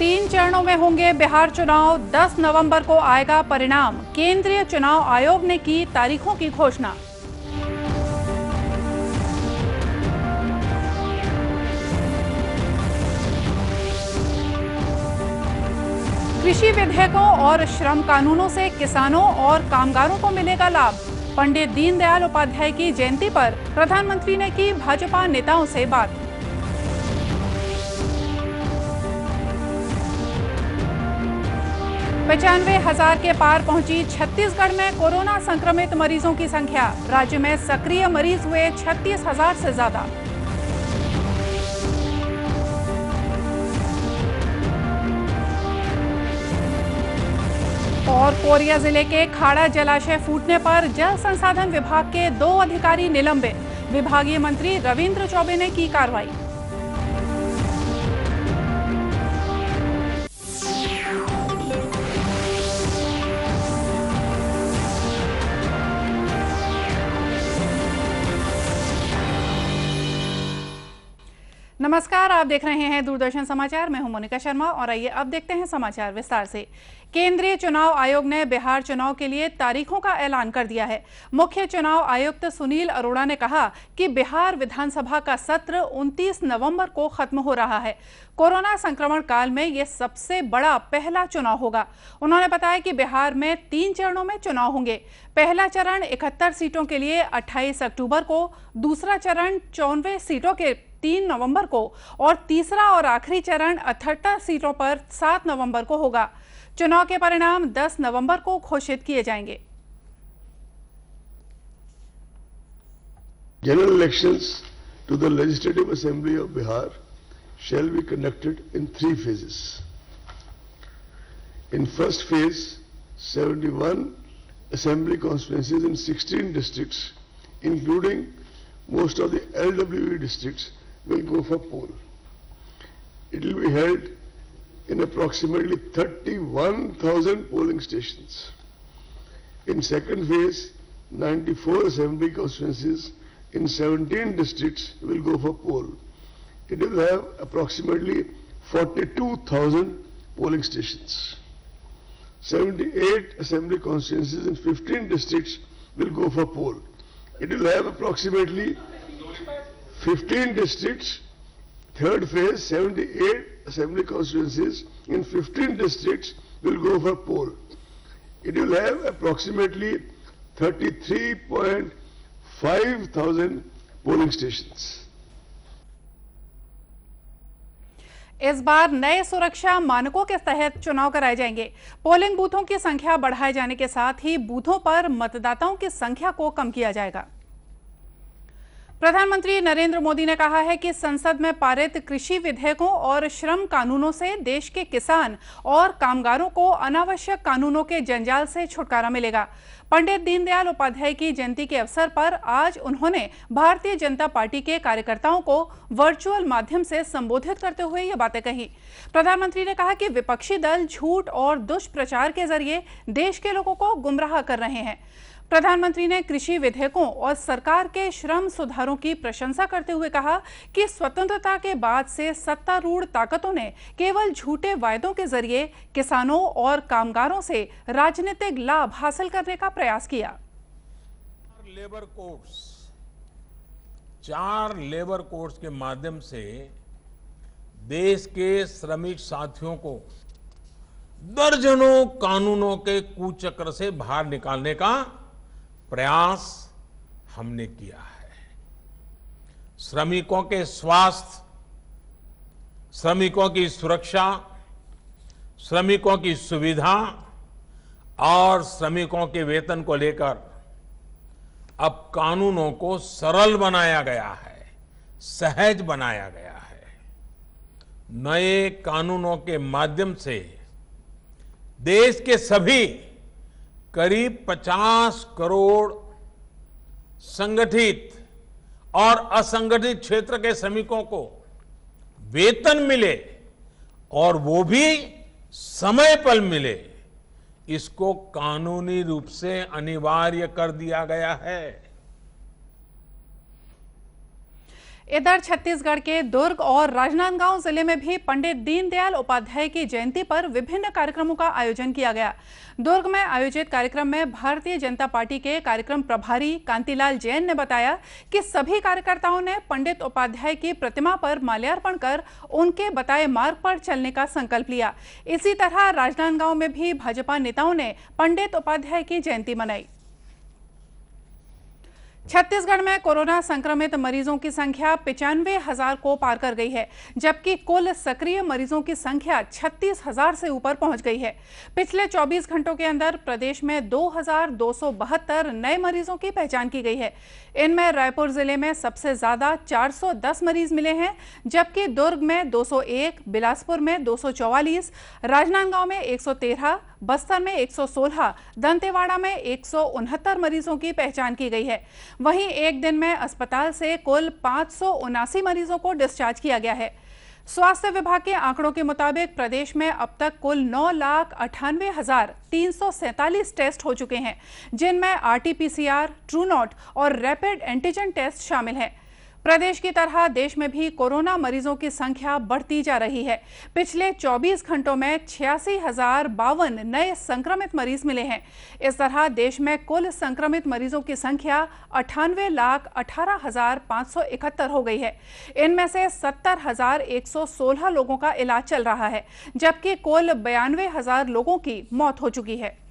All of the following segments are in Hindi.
तीन चरणों में होंगे बिहार चुनाव, 10 नवंबर को आएगा परिणाम। केंद्रीय चुनाव आयोग ने की तारीखों की घोषणा। कृषि विधेयकों और श्रम कानूनों से किसानों और कामगारों को मिलेगा लाभ। पंडित दीनदयाल उपाध्याय की जयंती पर प्रधानमंत्री ने की भाजपा नेताओं से बात। पचानवे हजार के पार पहुंची छत्तीसगढ़ में कोरोना संक्रमित मरीजों की संख्या। राज्य में सक्रिय मरीज हुए 36,000 से ज्यादा। और कोरिया जिले के खाड़ा जलाशय फूटने पर जल संसाधन विभाग के 2 अधिकारी निलंबित। विभागीय मंत्री रविंद्र चौबे ने की कार्रवाई। नमस्कार, आप देख रहे हैं दूरदर्शन समाचार। मैं हूं मोनिका शर्मा और आइए अब देखते हैं समाचार विस्तार से। केंद्रीय चुनाव आयोग ने बिहार चुनाव के लिए तारीखों का ऐलान कर दिया है। मुख्य चुनाव आयुक्त सुनील अरोड़ा ने कहा कि बिहार विधानसभा का सत्र 29 नवंबर को खत्म हो रहा है। कोरोना संक्रमण काल में यह सबसे बड़ा पहला चुनाव होगा। उन्होंने बताया कि बिहार में 3 चरणों में चुनाव होंगे। पहला चरण 71 सीटों के लिए 28 अक्टूबर को, दूसरा चरण 94 सीटों के 3 नवंबर को और तीसरा और आखिरी चरण 78 सीटों पर 7 नवंबर को होगा। चुनाव के परिणाम 10 नवंबर को घोषित किए जाएंगे। General elections to the Legislative Assembly of Bihar shall be conducted in 3 phases. In first phase, 71 assembly constituencies in 16 districts, including most of the LWE districts, will go for poll. It will be held in approximately 31,000 polling stations. In second phase, 94 assembly constituencies in 17 districts will go for poll. It will have approximately 42,000 polling stations. 78 assembly constituencies in 15 districts will go for poll. It will have approximately 15 districts. Third phase, 78 assembly constituencies in 15 districts will go for poll. It will have approximately 33.5 thousand polling stations. इस बार नए सुरक्षा मानकों के तहत चुनाव कराए जाएंगे। पोलिंग बूथों की संख्या बढ़ाए जाने के साथ ही बूथों पर मतदाताओं की संख्या को कम किया जाएगा। प्रधानमंत्री नरेंद्र मोदी ने कहा है कि संसद में पारित कृषि विधेयकों और श्रम कानूनों से देश के किसान और कामगारों को अनावश्यक कानूनों के जंजाल से छुटकारा मिलेगा। पंडित दीनदयाल उपाध्याय की जयंती के अवसर पर आज उन्होंने भारतीय जनता पार्टी के कार्यकर्ताओं को वर्चुअल माध्यम से संबोधित करते हुए ये बातें कही। प्रधानमंत्री ने कहा कि विपक्षी दल झूठ और दुष्प्रचार के जरिए देश के लोगों को गुमराह कर रहे हैं। प्रधानमंत्री ने कृषि विधेयकों और सरकार के श्रम सुधारों की प्रशंसा करते हुए कहा कि स्वतंत्रता के बाद से सत्तारूढ़ ताकतों ने केवल झूठे वायदों के जरिए किसानों और कामगारों से राजनीतिक लाभ हासिल करने का प्रयास किया। 4 लेबर कोड्स के माध्यम से देश के श्रमिक साथियों को दर्जनों कानूनों के कुचक्र से बाहर निकालने का प्रयास हमने किया है। श्रमिकों के स्वास्थ्य, श्रमिकों की सुरक्षा, श्रमिकों की सुविधा और श्रमिकों के वेतन को लेकर अब कानूनों को सरल बनाया गया है, सहज बनाया गया है। नए कानूनों के माध्यम से देश के सभी करीब 50 करोड़ संगठित और असंगठित क्षेत्र के श्रमिकों को वेतन मिले और वो भी समय पर मिले, इसको कानूनी रूप से अनिवार्य कर दिया गया है। इधर छत्तीसगढ़ के दुर्ग और राजनांदगांव जिले में भी पंडित दीनदयाल उपाध्याय की जयंती पर विभिन्न कार्यक्रमों का आयोजन किया गया। दुर्ग में आयोजित कार्यक्रम में भारतीय जनता पार्टी के कार्यक्रम प्रभारी कांतिलाल जैन ने बताया कि सभी कार्यकर्ताओं ने पंडित उपाध्याय की प्रतिमा पर माल्यार्पण कर उनके बताए मार्ग पर चलने का संकल्प लिया। इसी तरह राजनांदगांव में भी भाजपा नेताओं ने पंडित उपाध्याय की जयंती मनाई। छत्तीसगढ़ में कोरोना संक्रमित मरीजों की संख्या 95,000 को पार कर गई है, जबकि कुल सक्रिय मरीजों की संख्या 36,000 से ऊपर पहुंच गई है। पिछले 24 घंटों के अंदर प्रदेश में 2,272 नए मरीजों की पहचान की गई है। इनमें रायपुर जिले में सबसे ज्यादा 410 मरीज मिले हैं, जबकि दुर्ग में 201, बिलासपुर में 244, राजनांदगांव में 113, बस्तर में 116, दंतेवाड़ा में 169 मरीजों की पहचान की गई है। वहीं एक दिन में अस्पताल से कुल 579 मरीजों को डिस्चार्ज किया गया है। स्वास्थ्य विभाग के आंकड़ों के मुताबिक प्रदेश में अब तक कुल 9,98,347 टेस्ट हो चुके हैं, जिनमें RT-PCR, ट्रूनॉट और रैपिड एंटीजन टेस्ट शामिल हैं। प्रदेश की तरह देश में भी कोरोना मरीजों की संख्या बढ़ती जा रही है। पिछले 24 घंटों में 86,052 नए संक्रमित मरीज मिले हैं। इस तरह देश में कुल संक्रमित मरीजों की संख्या 98,18,571 हो गई है। इनमें से 70,116 लोगों का इलाज चल रहा है, जबकि कुल 92,000 लोगों की मौत हो चुकी है।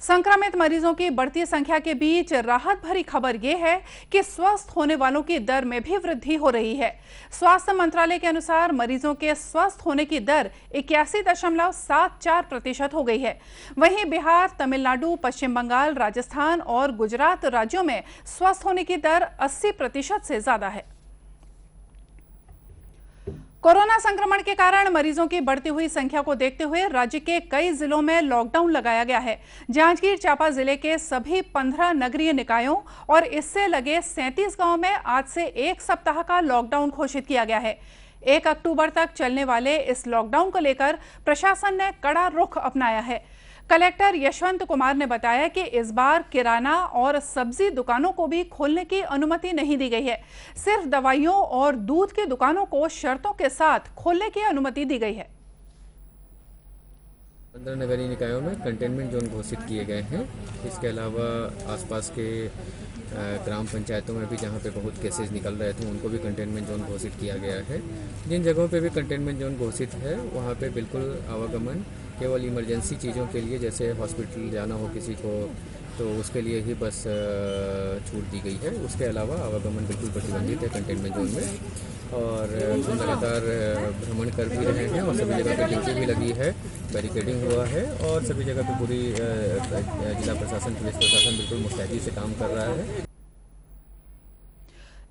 संक्रमित मरीजों की बढ़ती संख्या के बीच राहत भरी खबर यह है कि स्वस्थ होने वालों की दर में भी वृद्धि हो रही है। स्वास्थ्य मंत्रालय के अनुसार मरीजों के स्वस्थ होने की दर 81.74% हो गई है। वहीं बिहार, तमिलनाडु, पश्चिम बंगाल, राजस्थान और गुजरात राज्यों में स्वस्थ होने की दर 80% से ज्यादा है। कोरोना संक्रमण के कारण मरीजों की बढ़ती हुई संख्या को देखते हुए राज्य के कई जिलों में लॉकडाउन लगाया गया है। जांजगीर चांपा जिले के सभी 15 नगरीय निकायों और इससे लगे 37 गांव में आज से 1 सप्ताह का लॉकडाउन घोषित किया गया है। 1 अक्टूबर तक चलने वाले इस लॉकडाउन को लेकर प्रशासन ने कड़ा रुख अपनाया है। कलेक्टर यशवंत कुमार ने बताया कि इस बार किराना और सब्जी दुकानों को भी खोलने की अनुमति नहीं दी गई है। सिर्फ दवाइयों और दूध की दुकानों को शर्तों के साथ खोलने की अनुमति दी गई है। 15 नगरीय निकायों में कंटेनमेंट जोन घोषित किए गए हैं। इसके अलावा आसपास के ग्राम पंचायतों में भी जहां पे बहुत केसेस निकल रहे थे उनको भी कंटेनमेंट जोन घोषित किया गया है। जिन जगहों पे भी कंटेनमेंट जोन घोषित है वहां पे बिल्कुल आवागमन केवल इमरजेंसी चीज़ों के लिए, जैसे हॉस्पिटल जाना हो किसी को तो उसके लिए ही बस छूट दी गई है। उसके अलावा आवागमन बिल्कुल प्रतिबंधित है कंटेनमेंट जोन में। और हम लगातार भ्रमण कर भी रहे हैं और सभी जगह पे ड्यूटी भी लगी है, बैरिकेडिंग हुआ है और सभी जगह पे पूरी जिला प्रशासन, पुलिस प्रशासन बिल्कुल मुस्तैदी से काम कर रहा है।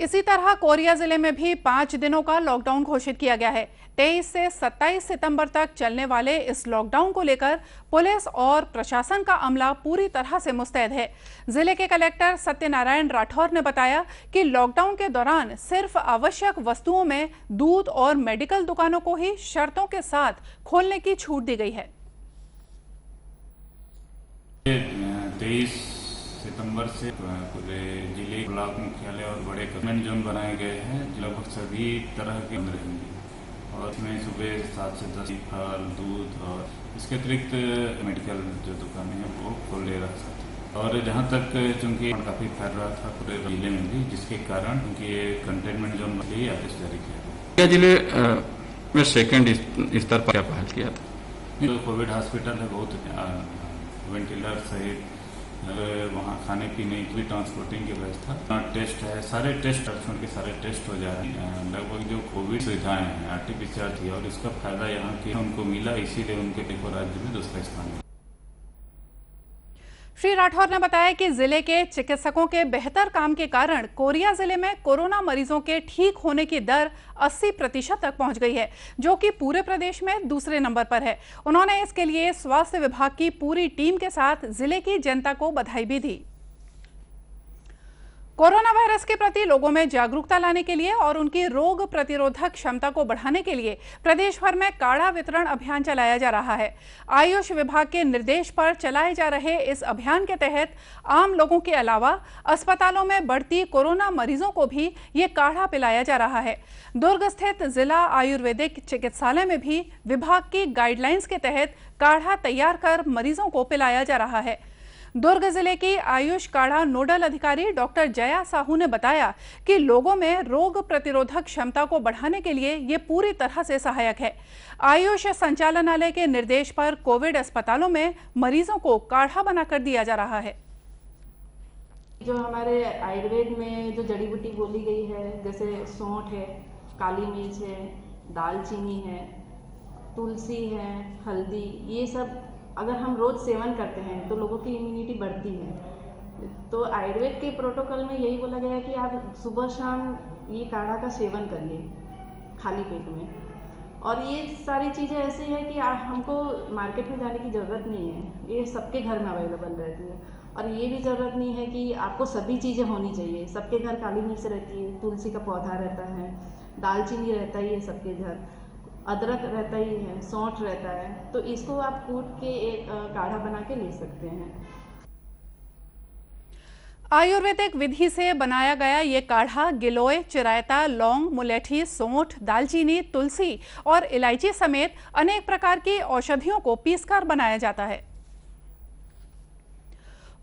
इसी तरह कोरिया जिले में भी 5 दिनों का लॉकडाउन घोषित किया गया है। 23 से 27 सितंबर तक चलने वाले इस लॉकडाउन को लेकर पुलिस और प्रशासन का अमला पूरी तरह से मुस्तैद है। जिले के कलेक्टर सत्यनारायण राठौर ने बताया कि लॉकडाउन के दौरान सिर्फ आवश्यक वस्तुओं में दूध और मेडिकल दुकानों को ही शर्तों के साथ खोलने की छूट दी गई है। 23 सितंबर से पूरे जिले, ब्लॉक मुख्यालय और बड़े कंटेनमेंट जोन बनाए गए हैं। लगभग सभी तरह के रहेंगे और इसमें सुबह 7 से 10 फल, दूध और इसके अतिरिक्त मेडिकल जो दुकानें हैं वो खोले रह सकते हैं। और जहाँ तक चूँकि काफ़ी फैल रहा था पूरे जिले में भी, जिसके कारण उनकी ये कंटेनमेंट जोन के लिए आदेश जारी किया गया। जिले में सेकेंड स्तर पर क्या पहल किया था? जो कोविड हॉस्पिटल है बहुत वेंटिलेटर सहित वहाँ खाने पीने की ट्रांसपोर्टिंग की व्यवस्था, टेस्ट है, सारे टेस्ट के सारे टेस्ट हो जा रहे हैं। लगभग जो कोविड सुविधाएं हैं RT-PCR थी और इसका फायदा यहाँ की उनको मिला, इसीलिए उनके देखो राज्य में दूसरा स्थान है। श्री राठौर ने बताया कि जिले के चिकित्सकों के बेहतर काम के कारण कोरिया जिले में कोरोना मरीजों के ठीक होने की दर 80% तक पहुंच गई है, जो कि पूरे प्रदेश में दूसरे नंबर पर है। उन्होंने इसके लिए स्वास्थ्य विभाग की पूरी टीम के साथ जिले की जनता को बधाई भी दी। कोरोना वायरस के प्रति लोगों में जागरूकता लाने के लिए और उनकी रोग प्रतिरोधक क्षमता को बढ़ाने के लिए प्रदेश भर में काढ़ा वितरण अभियान चलाया जा रहा है। आयुष विभाग के निर्देश पर चलाए जा रहे इस अभियान के तहत आम लोगों के अलावा अस्पतालों में बढ़ती कोरोना मरीजों को भी ये काढ़ा पिलाया जा रहा है। दुर्ग स्थित जिला आयुर्वेदिक चिकित्सालय में भी विभाग की गाइडलाइंस के तहत काढ़ा तैयार कर मरीजों को पिलाया जा रहा है। दुर्ग जिले की आयुष काढ़ा नोडल अधिकारी डॉक्टर जया साहू ने बताया कि लोगों में रोग प्रतिरोधक क्षमता को बढ़ाने के लिए ये पूरी तरह से सहायक है। आयुष संचालनालय के निर्देश पर कोविड अस्पतालों में मरीजों को काढ़ा बनाकर दिया जा रहा है। जो हमारे आयुर्वेद में जो जड़ी बूटी बोली गई है, जैसे सौंठ है, काली मिर्च है, दालचीनी है, तुलसी है, हल्दी, ये सब अगर हम रोज़ सेवन करते हैं तो लोगों की इम्यूनिटी बढ़ती है। तो आयुर्वेद के प्रोटोकॉल में यही बोला गया है कि आप सुबह शाम ये काढ़ा का सेवन करिए खाली पेट में। और ये सारी चीज़ें ऐसी है कि हमको मार्केट में जाने की ज़रूरत नहीं है, ये सबके घर में अवेलेबल रहती है। और ये भी ज़रूरत नहीं है कि आपको सभी चीज़ें होनी चाहिए। सबके घर काली मिर्च रहती है, तुलसी का पौधा रहता है, दालचीनी रहता ही है सबके घर, अदरक रहता ही है, सौंठ रहता है। तो इसको आप कूट के एक काढ़ा बना के ले सकते हैं। आयुर्वेदिक विधि से बनाया गया ये काढ़ा गिलोय, चिरायता, लौंग, मुलेठी, सौंठ, दालचीनी, तुलसी और इलायची समेत अनेक प्रकार की औषधियों को पीसकर बनाया जाता है।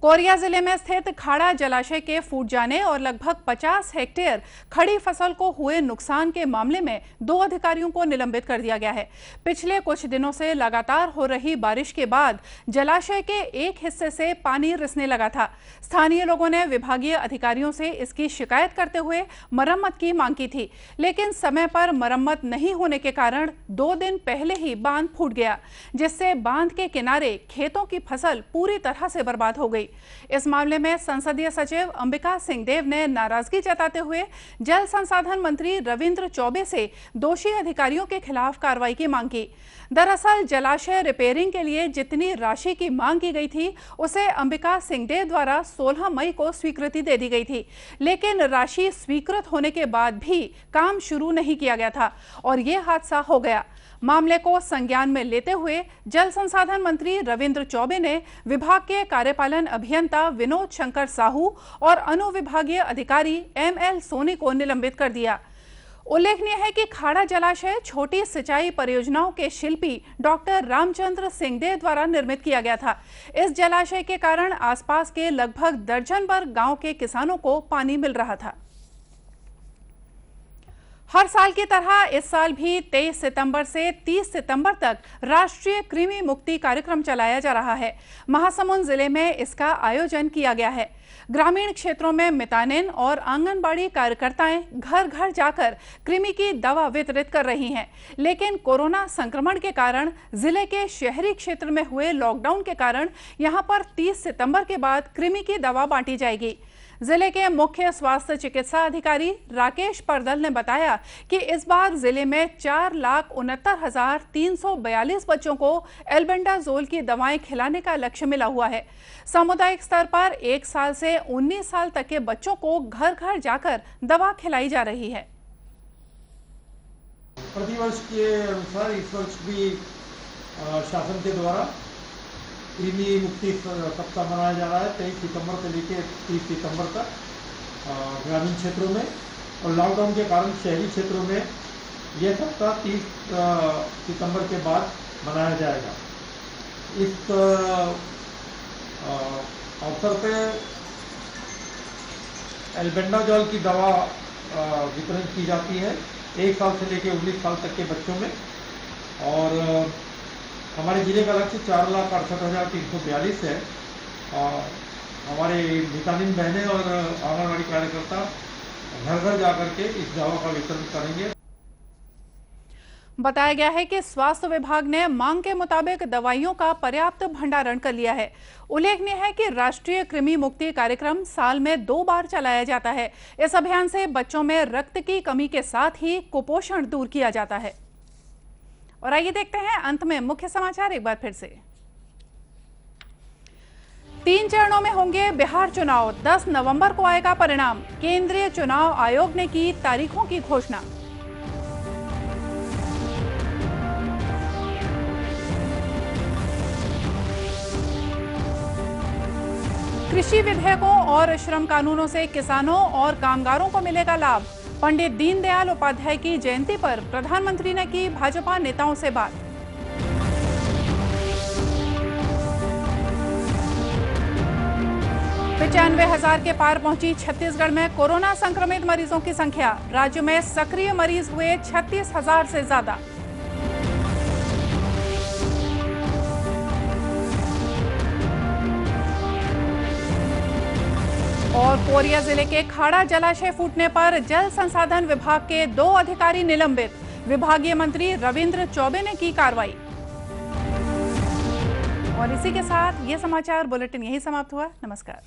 कोरिया जिले में स्थित खाड़ा जलाशय के फूट जाने और लगभग 50 हेक्टेयर खड़ी फसल को हुए नुकसान के मामले में 2 अधिकारियों को निलंबित कर दिया गया है। पिछले कुछ दिनों से लगातार हो रही बारिश के बाद जलाशय के एक हिस्से से पानी रिसने लगा था। स्थानीय लोगों ने विभागीय अधिकारियों से इसकी शिकायत करते हुए मरम्मत की मांग की थी, लेकिन समय पर मरम्मत नहीं होने के कारण 2 दिन पहले ही बांध फूट गया, जिससे बांध के किनारे खेतों की फसल पूरी तरह से बर्बाद हो गई। इस मामले में संसदीय सचिव अंबिका सिंहदेव ने नाराजगी जताते हुए जल संसाधन मंत्री रविंद्र चौबे से दोषी अधिकारियों के खिलाफ कार्रवाई की मांग की। दरअसल जलाशय रिपेयरिंग के लिए जितनी राशि की मांग की गई थी उसे अंबिका सिंहदेव द्वारा 16 मई को स्वीकृति दे दी गई थी, लेकिन राशि स्वीकृत होने के बाद भी काम शुरू नहीं किया गया था और ये हादसा हो गया। मामले को संज्ञान में लेते हुए जल संसाधन मंत्री रविंद्र चौबे ने विभाग के कार्यपालन अभियंता विनोद शंकर साहू और अनुविभागीय अधिकारी ML सोनी को निलंबित कर दिया। उल्लेखनीय है कि खाड़ा जलाशय छोटी सिंचाई परियोजनाओं के शिल्पी डॉक्टर रामचंद्र सिंहदेव द्वारा निर्मित किया गया था। इस जलाशय के कारण आसपास के लगभग दर्जन भर गांव के किसानों को पानी मिल रहा था। हर साल की तरह इस साल भी 23 सितंबर से 30 सितंबर तक राष्ट्रीय कृमि मुक्ति कार्यक्रम चलाया जा रहा है। महासमुंद जिले में इसका आयोजन किया गया है। ग्रामीण क्षेत्रों में मितानिन और आंगनबाड़ी कार्यकर्ताएं घर घर जाकर कृमि की दवा वितरित कर रही हैं, लेकिन कोरोना संक्रमण के कारण जिले के शहरी क्षेत्र में हुए लॉकडाउन के कारण यहां पर 30 सितंबर के बाद कृमि की दवा बांटी जाएगी। जिले के मुख्य स्वास्थ्य चिकित्सा अधिकारी राकेश परदल ने बताया कि इस बार जिले में 4,69,342 बच्चों को एल्बेंडाजोल की दवाएं खिलाने का लक्ष्य मिला हुआ है। सामुदायिक स्तर पर 1 साल से 19 साल तक के बच्चों को घर घर जाकर दवा खिलाई जा रही है। प्रतिवर्ष के अनुसार इस वर्ष भी शासन के द्वारा कृमि मुक्ति सप्ताह मनाया जा रहा है 23 सितंबर से लेकर 30 सितंबर तक ग्रामीण क्षेत्रों में, और लॉकडाउन के कारण शहरी क्षेत्रों में यह सप्ताह 30 सितंबर के बाद मनाया जाएगा। इस अवसर पे एल्बेंडाजोल की दवा वितरण की जाती है 1 साल से लेकर 19 साल तक के बच्चों में, और हमारे जिले का लक्ष्य 4,68,342 है। हमारे मितानिन बहनें और आंगनबाड़ी कार्यकर्ता घर घर जाकर के इस दवा का वितरण करेंगे। बताया गया है कि स्वास्थ्य विभाग ने मांग के मुताबिक दवाइयों का पर्याप्त भंडारण कर लिया है। उल्लेखनीय है कि राष्ट्रीय कृमि मुक्ति कार्यक्रम साल में 2 बार चलाया जाता है। इस अभियान से बच्चों में रक्त की कमी के साथ ही कुपोषण दूर किया जाता है। और आइए देखते हैं अंत में मुख्य समाचार एक बार फिर से। 3 चरणों में होंगे बिहार चुनाव। 10 नवंबर को आएगा परिणाम। केंद्रीय चुनाव आयोग ने की तारीखों की घोषणा। कृषि विधेयकों और श्रम कानूनों से किसानों और कामगारों को मिलेगा लाभ। पंडित दीनदयाल उपाध्याय की जयंती पर प्रधानमंत्री ने की भाजपा नेताओं से बात। पचानवे 95,000 के पार पहुंची छत्तीसगढ़ में कोरोना संक्रमित मरीजों की संख्या। राज्य में सक्रिय मरीज हुए 36,000 से ज्यादा। और कोरिया जिले के खाड़ा जलाशय फूटने पर जल संसाधन विभाग के 2 अधिकारी निलंबित। विभागीय मंत्री रविंद्र चौबे ने की कार्रवाई। और इसी के साथ ये समाचार बुलेटिन यही समाप्त हुआ। नमस्कार।